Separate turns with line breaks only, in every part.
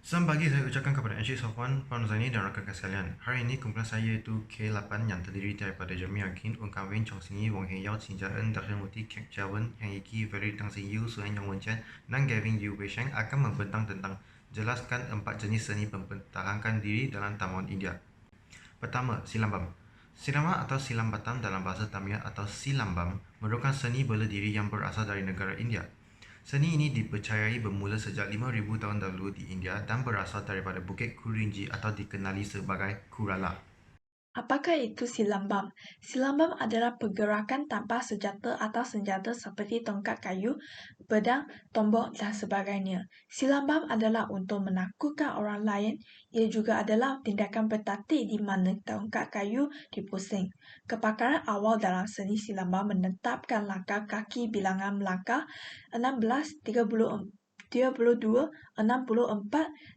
Selamat pagi, saya ucapkan kepada Encik Sofwan, Puan Zaini dan rakan sekalian. Hari ini kumpulan saya iaitu K8 yang terdiri daripada Jeremy Akin, Ung Kam Win, Chong Sinyi, Wong Hei Yao, Chin Jia En, Dr. Muti, Kek Jia Wen, Yang Yiki, Valerie Tang Sin Yu, Suan Yong Wen Chen, dan Gavin Yu Wei Sheng akan membentang tentang jelaskan 4 jenis seni mempertahankan diri dalam tamuan India. Pertama, silambam. Silambam atau silam batam dalam bahasa Tamil atau silambam merupakan seni bela diri yang berasal dari negara India. Seni ini dipercayai bermula sejak 5,000 tahun dahulu di India dan berasal daripada Bukit Kurinji atau dikenali sebagai Kurala.
Apakah itu silambam? Silambam adalah pergerakan tanpa senjata atau senjata seperti tongkat kayu, pedang, tombak dan sebagainya. Silambam adalah untuk menakutkan orang lain. Ia juga adalah tindakan bertaktik di mana tongkat kayu dipusing. Kepakaran awal dalam seni silambam menetapkan langkah kaki bilangan langkah 16, 32, 64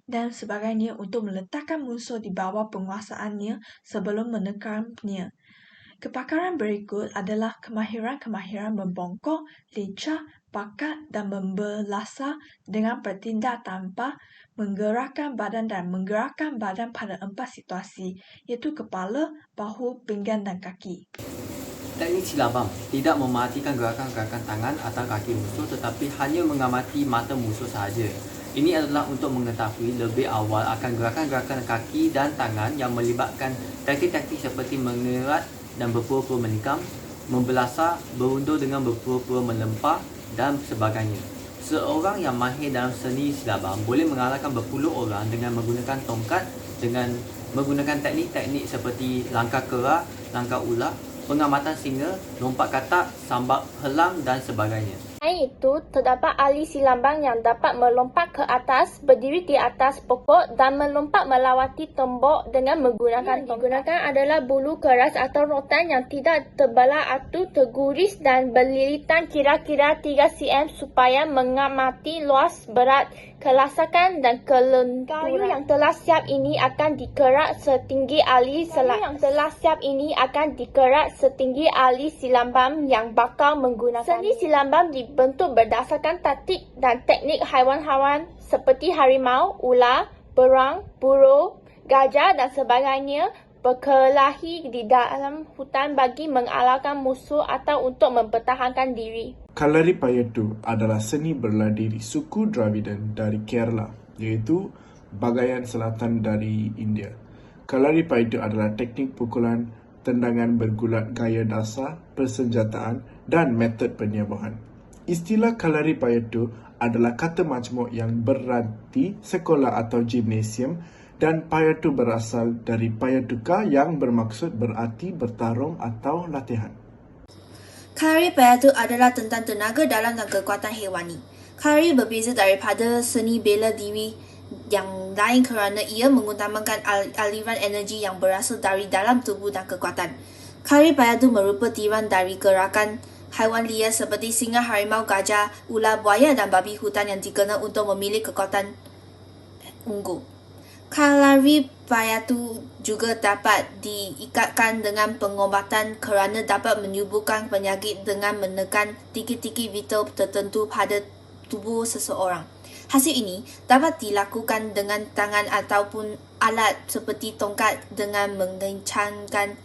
dan sebagainya untuk meletakkan musuh di bawah penguasaannya sebelum menekannya. Kepakaran berikut adalah kemahiran-kemahiran membongkok, lincah, pakat dan membelasah dengan bertindak tanpa menggerakkan badan dan menggerakkan badan pada 4 situasi, iaitu kepala, bahu, pinggang dan kaki.
Teknik silabam tidak mematikan gerakan-gerakan tangan atau kaki musuh tetapi hanya mengamati mata musuh sahaja. Ini adalah untuk mengetahui lebih awal akan gerakan-gerakan kaki dan tangan yang melibatkan taktik-taktik seperti mengerat dan berpura-pura menikam, membelasah, berundur dengan berpura-pura melempar dan sebagainya. Seorang yang mahir dalam seni silabam boleh mengalahkan berpuluh orang dengan menggunakan tongkat dengan menggunakan teknik-teknik seperti langkah kera, langkah ular, pengamatan singa, lompat katak, sambak helang dan sebagainya.
Selain itu, terdapat ahli silambang yang dapat melompat ke atas, berdiri di atas pokok dan melompat melawati tombak dengan menggunakan tongkat. Digunakan adalah bulu keras atau rotan yang tidak terbelah atau terguris dan berlilitan kira-kira 3 cm supaya mengamati luas, berat, kelasakan dan kelenturan. Kayu yang telah siap ini akan dikerat setinggi silambam yang bakal menggunakan. Seni silambam dibentuk berdasarkan taktik dan teknik haiwan-haiwan seperti harimau, ular, berang, burung, gajah dan sebagainya berkelahi di dalam hutan bagi mengalahkan musuh atau untuk mempertahankan diri.
Kalaripayattu adalah seni bela diri suku Dravidan dari Kerala, iaitu bahagian selatan dari India. Kalaripayattu adalah teknik pukulan, tendangan bergulat gaya dasar, persenjataan dan metod penyabahan. Istilah Kalaripayattu adalah kata majmuk yang berarti sekolah atau gimnasium dan Payattu berasal dari Payattuka yang bermaksud berarti bertarung atau latihan.
Kalaripayattu adalah tentang tenaga dalam dan kekuatan hewani. Kalari berbeza daripada seni bela diri yang lain kerana ia mengutamakan aliran energi yang berasal dari dalam tubuh dan kekuatan. Kalaripayattu merupakan tiran dari gerakan haiwan liar seperti singa, harimau, gajah, ular, buaya dan babi hutan yang dikenal untuk memiliki kekuatan unggul. Kalaripayattu juga dapat diikatkan dengan pengobatan kerana dapat menyembuhkan penyakit dengan menekan titik-titik vital tertentu pada tubuh seseorang. Hasil ini dapat dilakukan dengan tangan ataupun alat seperti tongkat dengan mengencangkan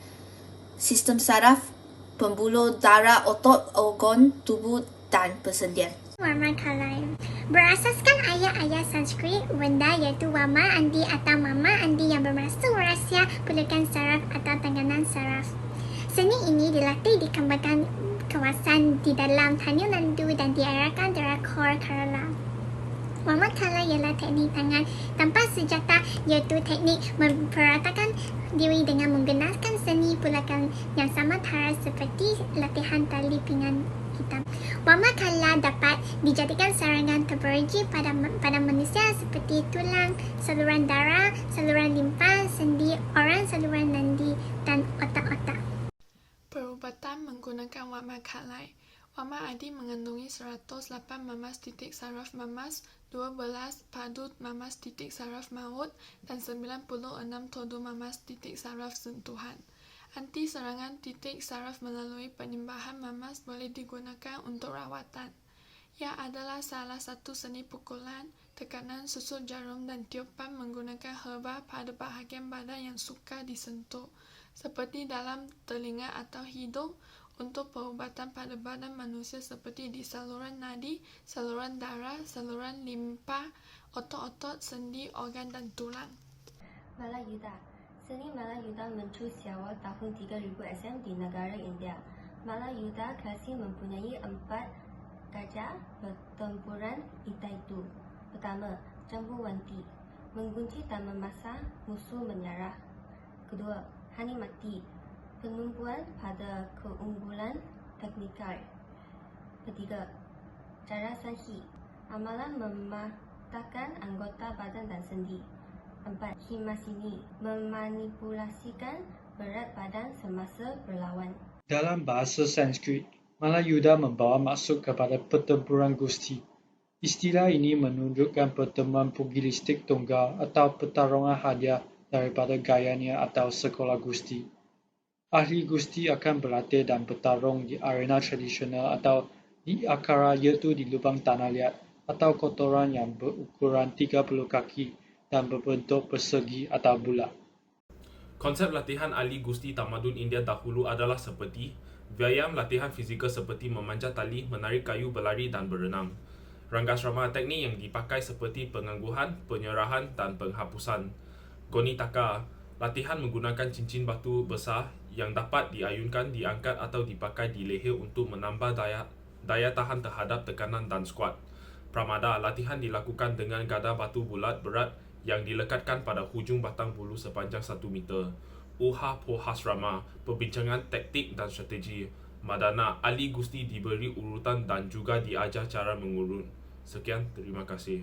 sistem saraf, pembuluh darah, otot, organ tubuh dan persendian.
Wama Kalai berasaskan ayat-ayat Sanskrit Veda iaitu Wama Andi atau Mama Andi yang bermaksud rahsia pulakan saraf atau tenganan saraf. Seni ini dilatih dikembangkan kawasan di dalam Tamil Nadu dan diarahkan dari Kor Kerala. Wama Kalai ialah teknik tangan tanpa senjata iaitu teknik memperatakan diri dengan menggunakan seni pulakan yang sama tara seperti latihan tali pinggang hitam. Wama Kala dapat dijadikan serangan terperinci pada manusia seperti tulang, saluran darah, saluran limfa, sendi orang, saluran nadi dan otak-otak.
Perubatan menggunakan Wama Kalai. Wama Adi mengandungi 108 mamas titik saraf mamas, 12 padu mamas titik saraf maut, dan 96 todu mamas titik saraf sentuhan. Anti serangan titik saraf melalui penyembahan mamas boleh digunakan untuk rawatan. Ia adalah salah satu seni pukulan tekanan, susut jarum dan tiupan menggunakan herba pada bahagian badan yang sukar disentuh, seperti dalam telinga atau hidung, untuk perubatan pada badan manusia seperti di saluran nadi, saluran darah, saluran limpa, otot-otot, sendi, organ dan tulang.
Malayuda. Seni Malayuda mencuit awal tahun 3000 SM di negara India. Malayuda klasik mempunyai 4 gajah pertempuran iaitu: pertama, Jambuwanti, mengunci dan memasak musuh menyerah. Kedua, Hanimati, penumpuan pada keunggulan teknikal. Ketiga, Jarasanhi, amalan mematahkan anggota badan dan sendi. 4. Himasini, memanipulasikan berat badan semasa berlawan.
Dalam bahasa Sanskrit, Malayuda membawa maksud kepada pertempuran gusti. Istilah ini menunjukkan pertemuan pugilistik tunggal atau pertarungan hadiah daripada gayanya atau sekolah gusti. Ahli gusti akan berlatih dan bertarung di arena tradisional atau di akara, iaitu di lubang tanah liat atau kotoran yang berukuran 30 kaki dan berbentuk persegi atau bulat.
Konsep latihan ahli gusti tamadun India dahulu adalah seperti Vyayam, latihan fizikal seperti memanjat tali, menarik kayu, berlari dan berenang. Rangasrama, teknik yang dipakai seperti pengangguhan, penyerahan dan penghapusan. Gonitaka, latihan menggunakan cincin batu besar yang dapat diayunkan, diangkat atau dipakai di leher untuk menambah daya tahan terhadap tekanan dan squat. Pramada, latihan dilakukan dengan gada batu bulat berat yang dilekatkan pada hujung batang bulu sepanjang 1 meter. Uha Pohasrama, perbincangan taktik dan strategi. Madana, ahli gusti diberi urutan dan juga diajar cara mengurut. Sekian, terima kasih.